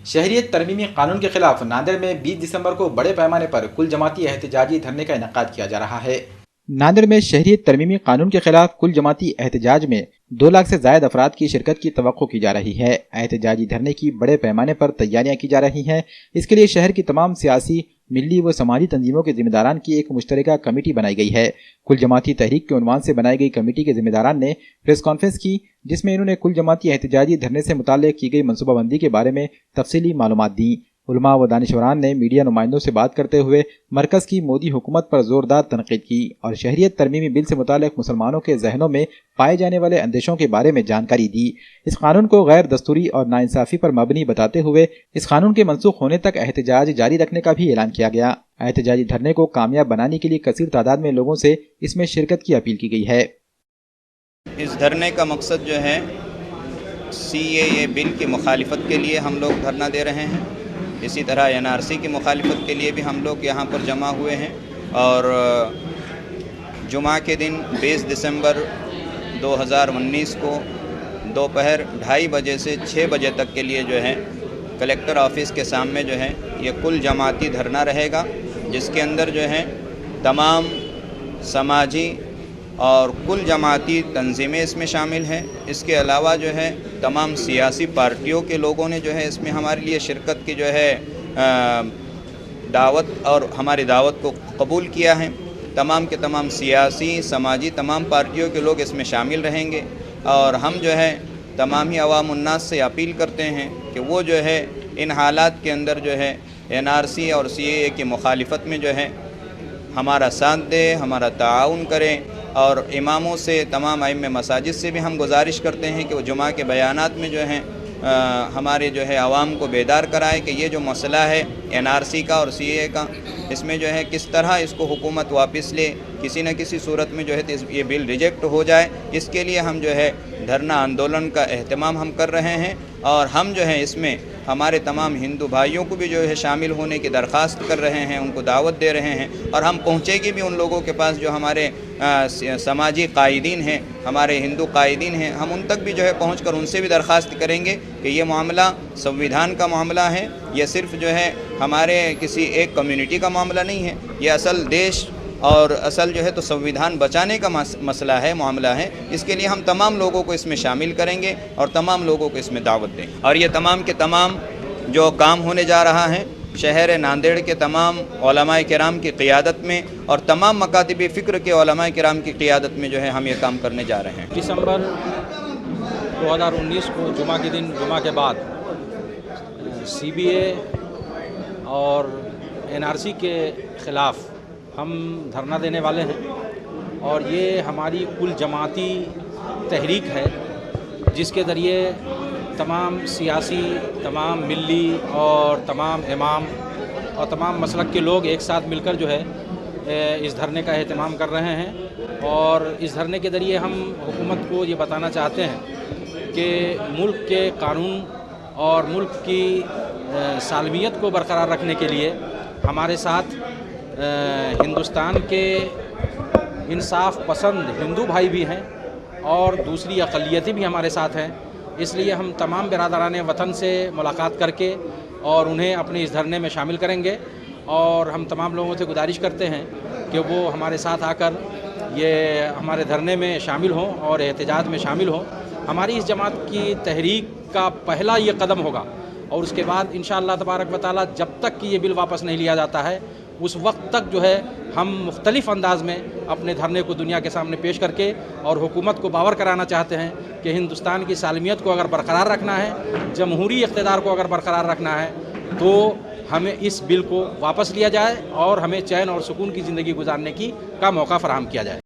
شہریت ترمیمی قانون کے خلاف ناندیڑ میں 20 دسمبر کو بڑے پیمانے پر کل جماعتی احتجاجی دھرنے کا انعقاد کیا جا رہا ہے۔ ناندیڑ میں شہریت ترمیمی قانون کے خلاف کل جماعتی احتجاج میں 2 لاکھ سے زائد افراد کی شرکت کی توقع کی جا رہی ہے۔ احتجاجی دھرنے کی بڑے پیمانے پر تیاریاں کی جا رہی ہیں۔ اس کے لیے شہر کی تمام سیاسی، ملی و سماجی تنظیموں کے ذمہ داران کی ایک مشترکہ کمیٹی بنائی گئی ہے۔ کل جماعتی تحریک کے عنوان سے بنائی گئی کمیٹی کے ذمہ داران نے پریس کانفرنس کی، جس میں انہوں نے کل جماعتی احتجاجی دھرنے سے متعلق کی گئی منصوبہ بندی کے بارے میں تفصیلی معلومات دیں۔ علماء و دانشوران نے میڈیا نمائندوں سے بات کرتے ہوئے مرکز کی مودی حکومت پر زوردار تنقید کی اور شہریت ترمیمی بل سے متعلق مسلمانوں کے ذہنوں میں پائے جانے والے اندیشوں کے بارے میں جانکاری دی۔ اس قانون کو غیر دستوری اور ناانصافی پر مبنی بتاتے ہوئے اس قانون کے منسوخ ہونے تک احتجاج جاری رکھنے کا بھی اعلان کیا گیا۔ احتجاجی دھرنے کو کامیاب بنانے کے لیے کثیر تعداد میں لوگوں سے اس میں شرکت کی اپیل کی گئی ہے۔ اس دھرنے کا مقصد جو ہے CAA بل کی مخالفت کے لیے ہم لوگ دھرنا دے رہے ہیں۔ اسی طرح NRC کی مخالفت کے لیے بھی ہم لوگ یہاں پر جمع ہوئے ہیں، اور جمعہ کے دن 20 دسمبر 2019 کو دوپہر 2:30 بجے سے 6 بجے تک کے لیے جو ہے کلیکٹر آفس کے سامنے جو ہے یہ کل جماعتی دھرنا رہے گا، جس کے اندر جو ہے تمام سماجی اور کل جماعتی تنظیمیں اس میں شامل ہیں۔ اس کے علاوہ جو ہے تمام سیاسی پارٹیوں کے لوگوں نے جو ہے اس میں ہمارے لیے شرکت کی جو ہے دعوت اور ہماری دعوت کو قبول کیا ہے۔ تمام کے تمام سیاسی، سماجی تمام پارٹیوں کے لوگ اس میں شامل رہیں گے، اور ہم جو ہے تمام ہی عوام الناس سے اپیل کرتے ہیں کہ وہ جو ہے ان حالات کے اندر جو ہے NRC اور CAA کی مخالفت میں جو ہے ہمارا ساتھ دے، ہمارا تعاون کریں، اور اماموں سے، تمام ائمہ مساجد سے بھی ہم گزارش کرتے ہیں کہ وہ جمعہ کے بیانات میں جو ہیں ہمارے جو ہے عوام کو بیدار کرائے کہ یہ جو مسئلہ ہے NRC کا اور CAA کا، اس میں جو ہے کس طرح اس کو حکومت واپس لے، کسی نہ کسی صورت میں جو ہے یہ بل ریجیکٹ ہو جائے۔ اس کے لیے ہم جو ہے دھرنا آندولن کا اہتمام ہم کر رہے ہیں، اور ہم جو ہے اس میں ہمارے تمام ہندو بھائیوں کو بھی جو ہے شامل ہونے کی درخواست کر رہے ہیں، ان کو دعوت دے رہے ہیں، اور ہم پہنچے گی بھی ان لوگوں کے پاس جو ہمارے سماجی قائدین ہیں، ہمارے ہندو قائدین ہیں، ہم ان تک بھی جو ہے پہنچ کر ان سے بھی درخواست کریں گے کہ یہ معاملہ سنویدھان کا معاملہ ہے، یہ صرف جو ہے ہمارے کسی ایک کمیونٹی کا معاملہ نہیں ہے، یہ اصل دیش اور اصل جو ہے تو سنویدھان بچانے کا مسئلہ ہے، معاملہ ہے۔ اس کے لیے ہم تمام لوگوں کو اس میں شامل کریں گے اور تمام لوگوں کو اس میں دعوت دیں گے، اور یہ تمام کے تمام جو کام ہونے جا رہا ہے شہر ناندیڑ کے تمام علماء کرام کی قیادت میں اور تمام مکاتب فکر کے علماء کرام کی قیادت میں جو ہے ہم یہ کام کرنے جا رہے ہیں۔ دسمبر 2019 کو جمعہ کے دن، جمعہ کے بعد CBA اور NRC کے خلاف ہم دھرنا دینے والے ہیں، اور یہ ہماری کل جماعتی تحریک ہے، جس کے ذریعے تمام سیاسی، تمام ملی اور تمام امام اور تمام مسلک کے لوگ ایک ساتھ مل کر جو ہے اس دھرنے کا اہتمام کر رہے ہیں، اور اس دھرنے کے ذریعے ہم حکومت کو یہ بتانا چاہتے ہیں کہ ملک کے قانون اور ملک کی سالمیت کو برقرار رکھنے کے لیے ہمارے ساتھ ہندوستان کے انصاف پسند ہندو بھائی بھی ہیں اور دوسری اقلیتیں بھی ہمارے ساتھ ہیں۔ اس لیے ہم تمام برادران وطن سے ملاقات کر کے اور انہیں اپنے اس دھرنے میں شامل کریں گے، اور ہم تمام لوگوں سے گزارش کرتے ہیں کہ وہ ہمارے ساتھ آ کر یہ ہمارے دھرنے میں شامل ہوں اور احتجاج میں شامل ہوں۔ ہماری اس جماعت کی تحریک کا پہلا یہ قدم ہوگا، اور اس کے بعد انشاءاللہ تبارک و تعالیٰ جب تک کہ یہ بل واپس نہیں لیا جاتا ہے، اس وقت تک جو ہے ہم مختلف انداز میں اپنے دھرنے کو دنیا کے سامنے پیش کر کے اور حکومت کو باور کرانا چاہتے ہیں کہ ہندوستان کی سالمیت کو اگر برقرار رکھنا ہے، جمہوری اقتدار کو اگر برقرار رکھنا ہے، تو ہمیں اس بل کو واپس لیا جائے اور ہمیں چین اور سکون کی زندگی گزارنے کا موقع فراہم کیا جائے۔